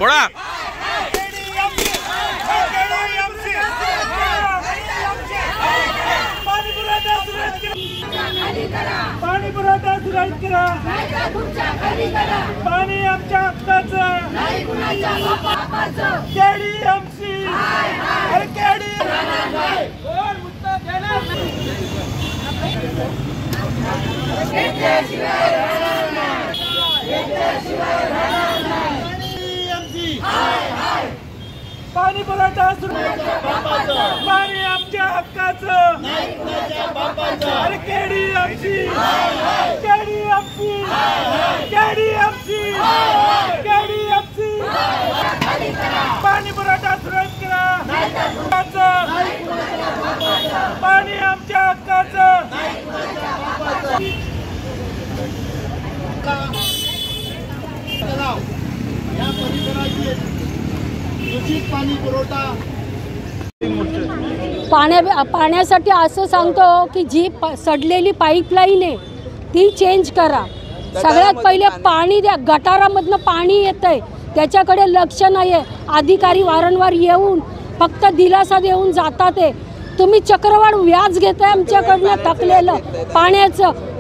थोड़ा पाणी पुरवठा सुरळीत करा, पाणी आमच्या हक्काचं, केडीएमसी पाणी पुरवठा सुरळीत, पाणी आमच्या हक्काचं, केडीएमसी केडीएमसी केडीएमसी केडीएमसी पाणी पुरवठा सुरळीत करा, पाणी आमच्या हक्काचं, या परिसराची दूषित पाणी पुरवठा पाण्यासाठी असं सांगतो की जी सडलेली पाईपलाईन आहे ती चेंज करा। सगळ्यात पहिले पाणी द्या, गटारामधनं पाणी येतंय त्याच्याकडे लक्ष नाही आहे। अधिकारी वारंवार येऊन फक्त दिलासा देऊन जातात। तुम्ही चक्रवाढ व्याज घेताय आमच्याकडनं थकलेलं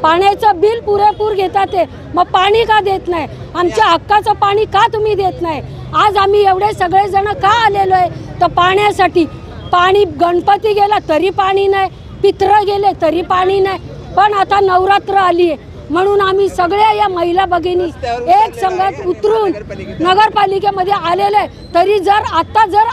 पाण्याचं बिल पुरेपूर घेतात, मग पाणी का देत नाही? आमच्या हक्काचं पाणी का तुम्ही देत नाही? आज आम्ही एवढे सगळेजण का आलेलो आहे तर पाण्यासाठी। पाणी गणपती गेला तरी पाणी नाही, पितरं गेले तरी पाणी नाही, पण आता नवरात्र आली आहे म्हणून आम्ही सगळ्या या महिला भगिनी एक संघात उतरून नगरपालिकेमध्ये आलेले, तरी जर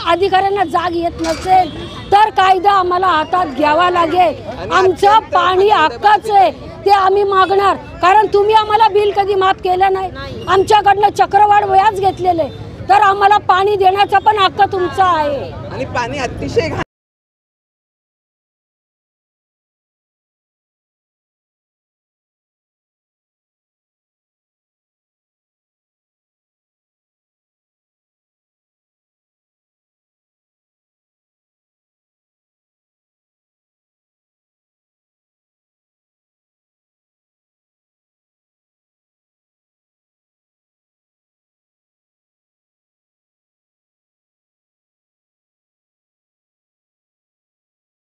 अधिकाऱ्यांना जाग येत नसेल तर कायदा आम्हाला हातात घ्यावा लागेल। आमचं पाणी हक्काचं आहे ते आम्ही मागणार, कारण तुम्ही आम्हाला बिल कधी माफ केलं नाही, आमच्याकडनं चक्रवाढ व्याज घेतलेले, तर आम्हाला पाणी देण्याचा पण हक्क तुमचा आहे। आणि पाणी अतिशय